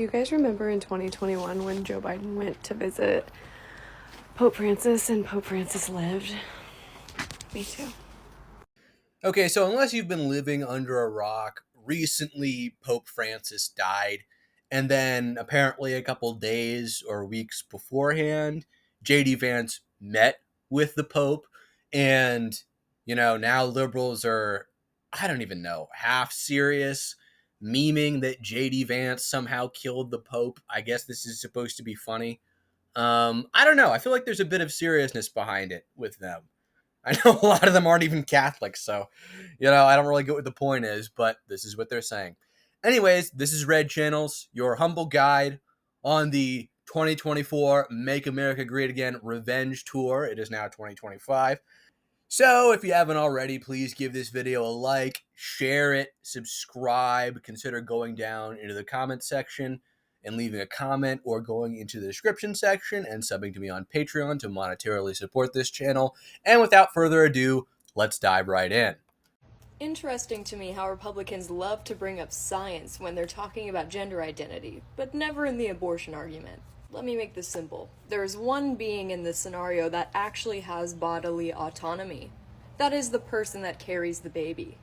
Do you guys remember in 2021 when Joe Biden went to visit Pope Francis and Pope Francis lived? Me too. Okay, so unless you've been living under a rock, recently Pope Francis died, and then apparently a couple days or weeks beforehand, JD Vance met with the Pope, and now liberals are, I don't even know, half serious, memeing that JD Vance somehow killed the Pope. I guess this is supposed to be funny. I don't know. I feel like there's a bit of seriousness behind it with them. I know a lot of them aren't even Catholics, so, I don't really get what the point is, but this is what they're saying. Anyways, this is Red Channels, your humble guide on the 2024 Make America Great Again Revenge Tour. It is now 2025. So if you haven't already, please give this video a like, share it, subscribe, consider going down into the comment section and leaving a comment, or going into the description section and subbing to me on Patreon to monetarily support this channel. And without further ado, let's dive right in. Interesting to me how Republicans love to bring up science when they're talking about gender identity, but never in the abortion argument. Let me make this simple. There is one being in this scenario that actually has bodily autonomy. That is the person that carries the baby.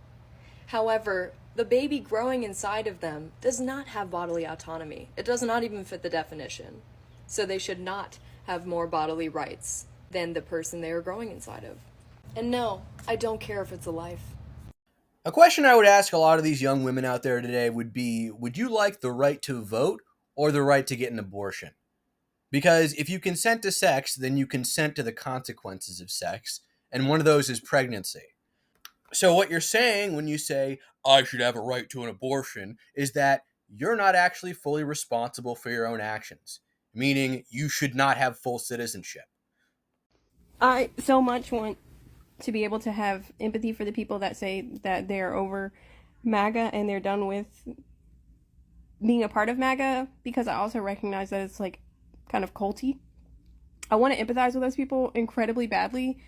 However, the baby growing inside of them does not have bodily autonomy. It does not even fit the definition. So they should not have more bodily rights than the person they are growing inside of. And no, I don't care if it's a life. A question I would ask a lot of these young women out there today would be, would you like the right to vote or the right to get an abortion? Because if you consent to sex, then you consent to the consequences of sex, and one of those is pregnancy. So what you're saying when you say, I should have a right to an abortion, is that you're not actually fully responsible for your own actions, meaning you should not have full citizenship. I so much want to be able to have empathy for the people that say that they're over MAGA and they're done with being a part of MAGA, because I also recognize that it's like kind of culty. I want to empathize with those people incredibly badly,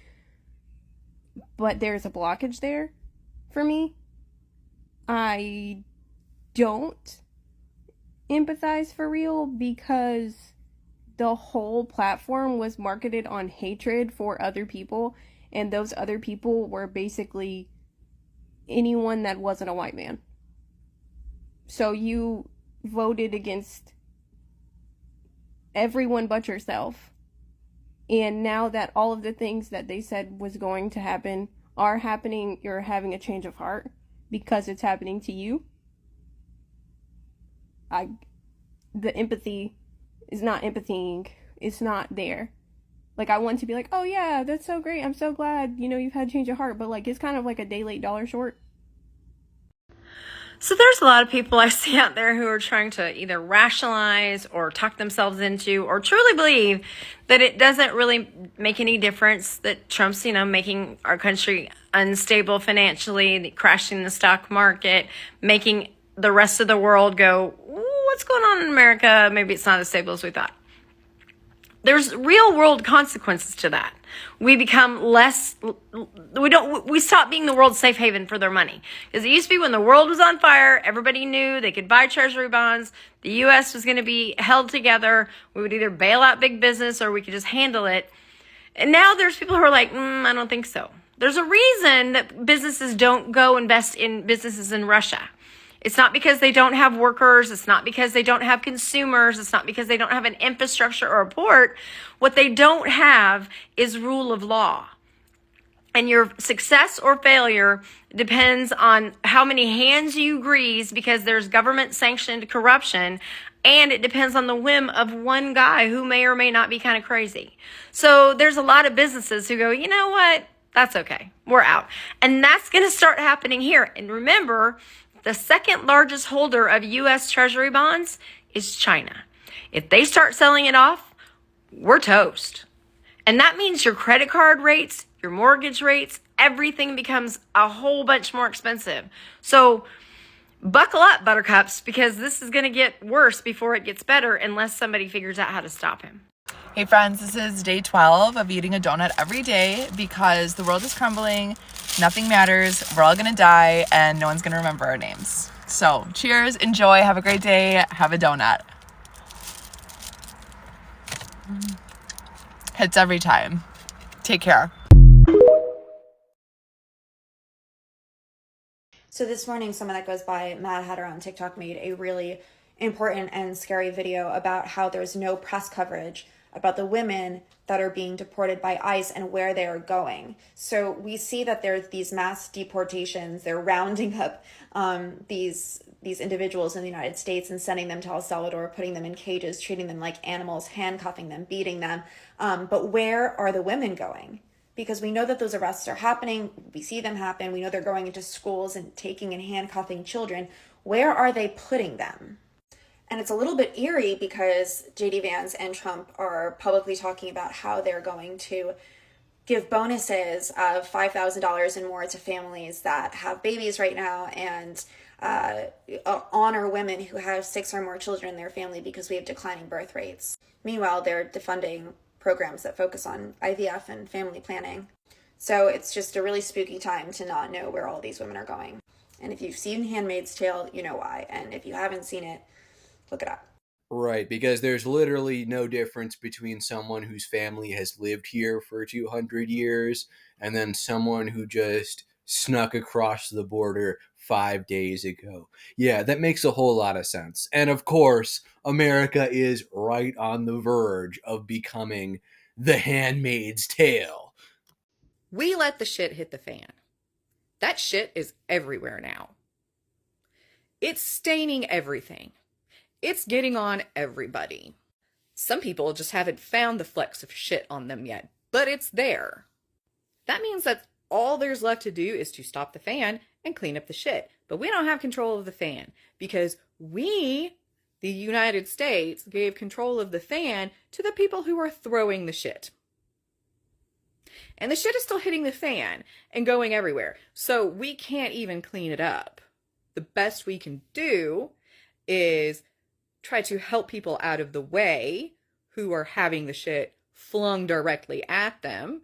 but there's a blockage there for me. I don't empathize for real because the whole platform was marketed on hatred for other people, and those other people were basically anyone that wasn't a white man. So you voted against everyone but yourself. And now that all of the things that they said was going to happen are happening, you're having a change of heart because it's happening to you. The empathy is not empathying. It's not there. Like, I want to be like, oh yeah, that's so great. I'm so glad, you've had a change of heart. But like, it's kind of like a day late, dollar short. So there's a lot of people I see out there who are trying to either rationalize or talk themselves into or truly believe that it doesn't really make any difference that Trump's, making our country unstable financially, crashing the stock market, making the rest of the world go, what's going on in America? Maybe it's not as stable as we thought. There's real world consequences to that. We become we stop being the world's safe haven for their money. Because it used to be when the world was on fire, everybody knew they could buy treasury bonds. The U.S. was going to be held together. We would either bail out big business or we could just handle it. And now there's people who are like, I don't think so. There's a reason that businesses don't go invest in businesses in Russia. It's not because they don't have workers. It's not because they don't have consumers. It's not because they don't have an infrastructure or a port. What they don't have is rule of law. And your success or failure depends on how many hands you grease because there's government sanctioned corruption. And it depends on the whim of one guy who may or may not be kind of crazy. So there's a lot of businesses who go, you know what? That's okay. We're out. And that's going to start happening here. And remember, the second largest holder of U.S. Treasury bonds is China. If they start selling it off, we're toast. And that means your credit card rates, your mortgage rates, everything becomes a whole bunch more expensive. So buckle up, buttercups, because this is going to get worse before it gets better unless somebody figures out how to stop him. Hey friends, this is day 12 of eating a donut every day because the world is crumbling, nothing matters, we're all gonna die, and no one's gonna remember our names. So cheers, enjoy, have a great day, have a donut. Hits every time. Take care. So this morning, someone that goes by Mad Hatter on TikTok made a really important and scary video about how there's no press coverage about the women that are being deported by ICE and where they are going. So we see that there's these mass deportations. They're rounding up these individuals in the United States and sending them to El Salvador, putting them in cages, treating them like animals, handcuffing them, beating them. But where are the women going? Because we know that those arrests are happening. We see them happen. We know they're going into schools and taking and handcuffing children. Where are they putting them? And it's a little bit eerie because JD Vance and Trump are publicly talking about how they're going to give bonuses of $5,000 and more to families that have babies right now, and honor women who have 6 or more children in their family because we have declining birth rates. Meanwhile, they're defunding programs that focus on IVF and family planning. So it's just a really spooky time to not know where all these women are going. And if you've seen Handmaid's Tale, you know why. And if you haven't seen it, look it up. Right, because there's literally no difference between someone whose family has lived here for 200 years and then someone who just snuck across the border 5 days ago. Yeah, that makes a whole lot of sense. And of course, America is right on the verge of becoming the Handmaid's Tale. We let the shit hit the fan. That shit is everywhere now. It's staining everything. It's getting on everybody. Some people just haven't found the flecks of shit on them yet, but it's there. That means that all there's left to do is to stop the fan and clean up the shit. But we don't have control of the fan because we, the United States, gave control of the fan to the people who are throwing the shit. And the shit is still hitting the fan and going everywhere. So we can't even clean it up. The best we can do is try to help people out of the way who are having the shit flung directly at them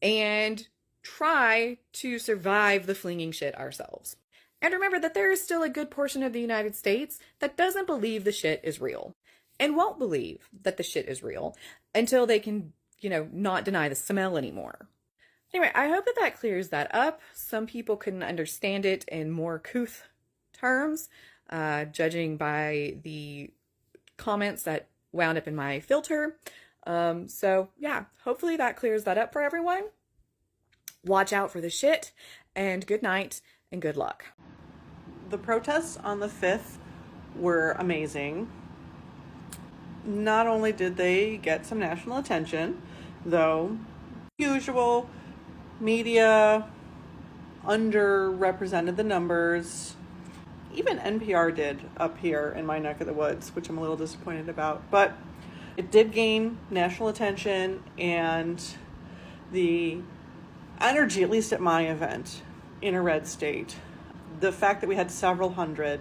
and try to survive the flinging shit ourselves. And remember that there is still a good portion of the United States that doesn't believe the shit is real and won't believe that the shit is real until they can, not deny the smell anymore. Anyway, I hope that clears that up. Some people couldn't understand it in more couth terms, judging by the comments that wound up in my filter. So yeah, hopefully that clears that up for everyone. Watch out for the shit, and good night and good luck. The protests on the 5th were amazing. Not only did they get some national attention, though, usual media underrepresented the numbers. Even NPR did up here in my neck of the woods, which I'm a little disappointed about. But it did gain national attention, and the energy, at least at my event, in a red state, the fact that we had several hundred,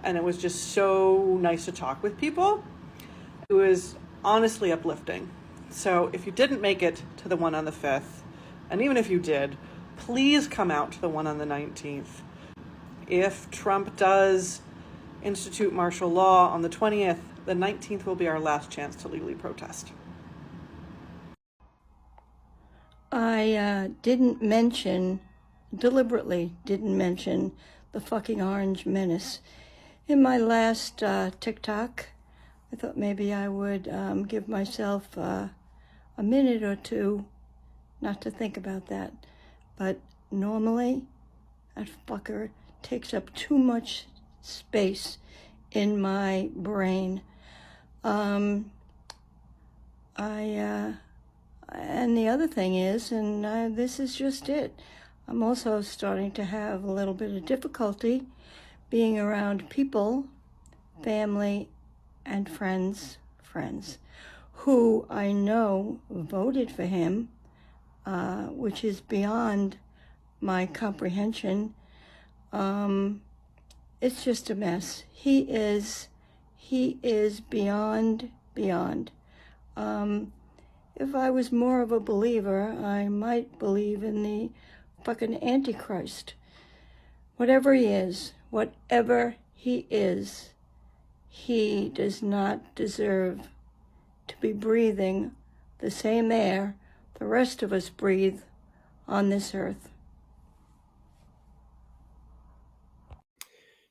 and it was just so nice to talk with people, it was honestly uplifting. So if you didn't make it to the one on the 5th, and even if you did, please come out to the one on the 19th. If Trump does institute martial law on the 20th, the 19th will be our last chance to legally protest. I deliberately didn't mention the fucking Orange Menace in my last TikTok. I thought maybe I would give myself a minute or two not to think about that. But normally, that fucker takes up too much space in my brain. And the other thing is, and this is just it, I'm also starting to have a little bit of difficulty being around people, family, and friends, who I know voted for him, which is beyond my comprehension. It's just a mess. He is beyond. If I was more of a believer, I might believe in the fucking Antichrist. Whatever he is, he does not deserve to be breathing the same air the rest of us breathe on this earth.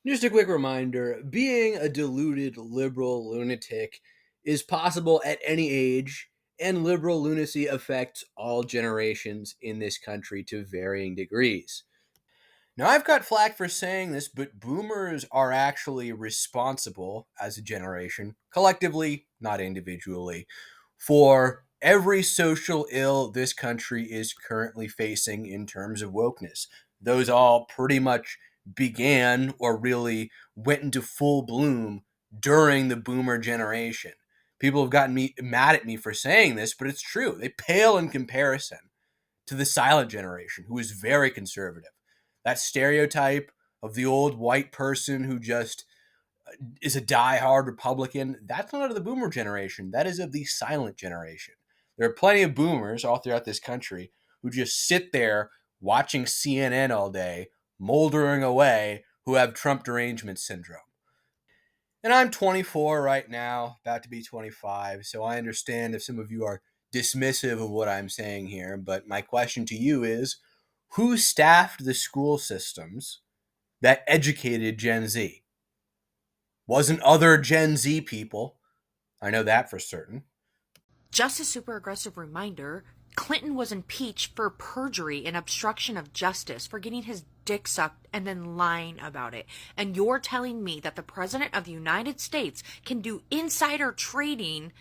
Just a quick reminder, being a deluded liberal lunatic is possible at any age, and liberal lunacy affects all generations in this country to varying degrees. Now, I've got flack for saying this, but boomers are actually responsible as a generation, collectively, not individually, for every social ill this country is currently facing in terms of wokeness. Those all pretty much began or really went into full bloom during the boomer generation. People have gotten me mad at me for saying this, but it's true. They pale in comparison to the silent generation, who is very conservative. That stereotype of the old white person who just is a diehard Republican, that's not of the boomer generation. That is of the silent generation. There are plenty of boomers all throughout this country who just sit there watching CNN all day, moldering away, who have Trump derangement syndrome. And I'm 24 right now, about to be 25, so I understand if some of you are dismissive of what I'm saying here, but my question to you is, who staffed the school systems that educated Gen Z? Wasn't other Gen Z people. I know that for certain. Just a super aggressive reminder, Clinton was impeached for perjury and obstruction of justice for getting his dick sucked and then lying about it. And you're telling me that the President of the United States can do insider trading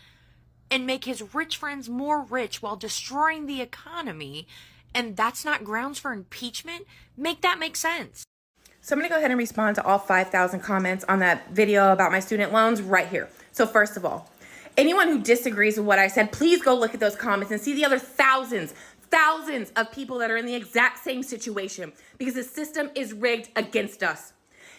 and make his rich friends more rich while destroying the economy, and that's not grounds for impeachment? Make that make sense. So I'm going to go ahead and respond to all 5,000 comments on that video about my student loans right here. So first of all, anyone who disagrees with what I said, please go look at those comments and see the other thousands of people that are in the exact same situation, because the system is rigged against us.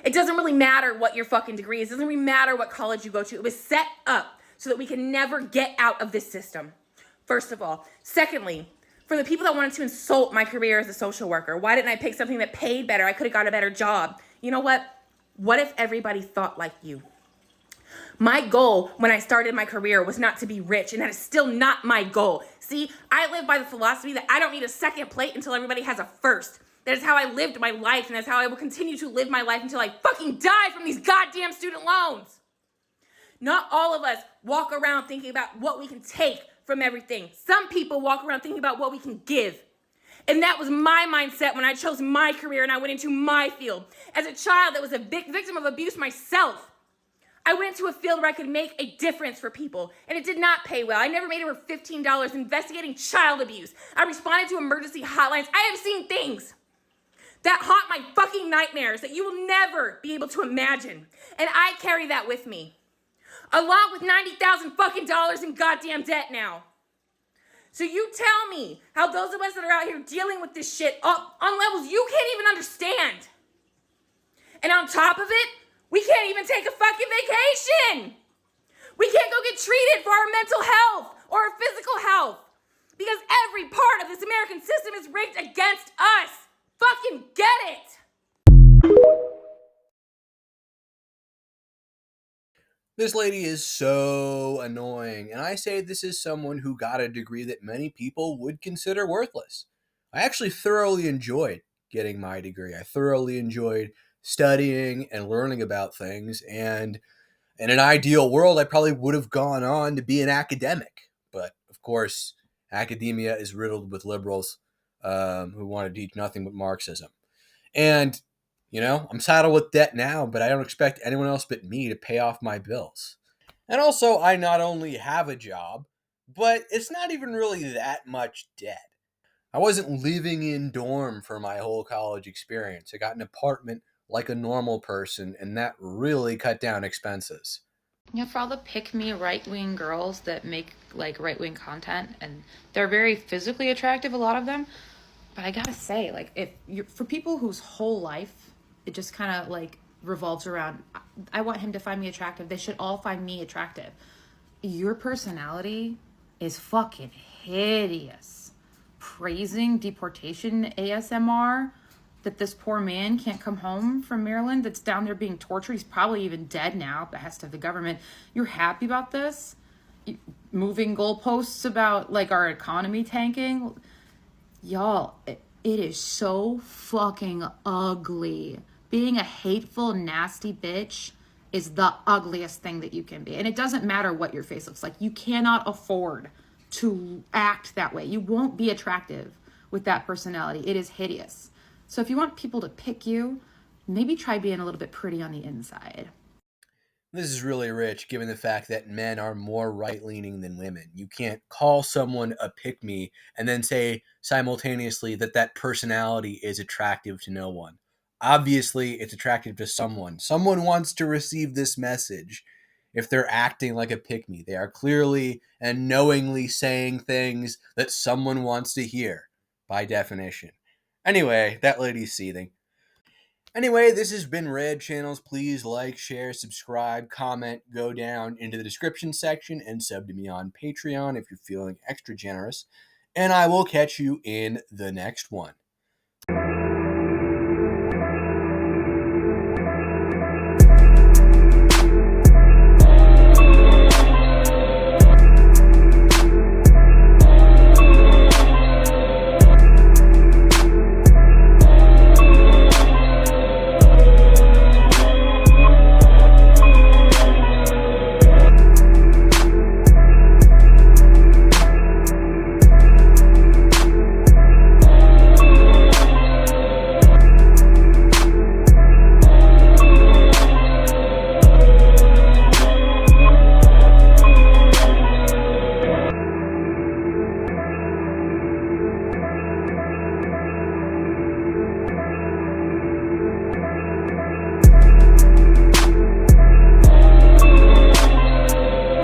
It doesn't really matter what your fucking degree is. It doesn't really matter what college you go to. It was set up so that we can never get out of this system, first of all. Secondly, for the people that wanted to insult my career as a social worker, why didn't I pick something that paid better? I could have got a better job. You know what? What if everybody thought like you? My goal when I started my career was not to be rich, and that is still not my goal. See, I live by the philosophy that I don't need a second plate until everybody has a first. That is how I lived my life, and that's how I will continue to live my life until I fucking die from these goddamn student loans. Not all of us walk around thinking about what we can take from everything. Some people walk around thinking about what we can give. And that was my mindset when I chose my career and I went into my field. As a child that was a victim of abuse myself, I went into a field where I could make a difference for people, and it did not pay well. I never made over $15 investigating child abuse. I responded to emergency hotlines. I have seen things that haunt my fucking nightmares that you will never be able to imagine. And I carry that with me, along with $90,000 fucking dollars in goddamn debt now. So you tell me how those of us that are out here dealing with this shit on levels you can't even understand. And on top of it, we can't even take a fucking vacation. We can't go get treated for our mental health or our physical health, because every part of this American system is rigged against us. Fucking get it. This lady is so annoying, and I say this is someone who got a degree that many people would consider worthless. I actually thoroughly enjoyed getting my degree. I thoroughly enjoyed studying and learning about things, and in an ideal world, I probably would have gone on to be an academic. But, of course, academia is riddled with liberals who want to teach nothing but Marxism. And I'm saddled with debt now, but I don't expect anyone else but me to pay off my bills. And also, I not only have a job, but it's not even really that much debt. I wasn't living in dorm for my whole college experience. I got an apartment like a normal person, and that really cut down expenses. For all the pick-me right-wing girls that make like right-wing content, and they're very physically attractive, a lot of them, but I gotta say, like, if you're, for people whose whole life it just kind of like revolves around, I want him to find me attractive, they should all find me attractive. Your personality is fucking hideous. Praising deportation ASMR, that this poor man can't come home from Maryland, that's down there being tortured, he's probably even dead now, behest of the government. You're happy about this? moving goalposts about like our economy tanking. Y'all, it is so fucking ugly. Being a hateful, nasty bitch is the ugliest thing that you can be. And it doesn't matter what your face looks like. You cannot afford to act that way. You won't be attractive with that personality. It is hideous. So if you want people to pick you, maybe try being a little bit pretty on the inside. This is really rich given the fact that men are more right-leaning than women. You can't call someone a pick-me and then say simultaneously that that personality is attractive to no one. Obviously, it's attractive to someone. Someone wants to receive this message. If they're acting like a pick-me, they are clearly and knowingly saying things that someone wants to hear, by definition. Anyway, that lady's seething. Anyway, this has been Red Channels. Please like, share, subscribe, comment, go down into the description section and sub to me on Patreon if you're feeling extra generous. And I will catch you in the next one.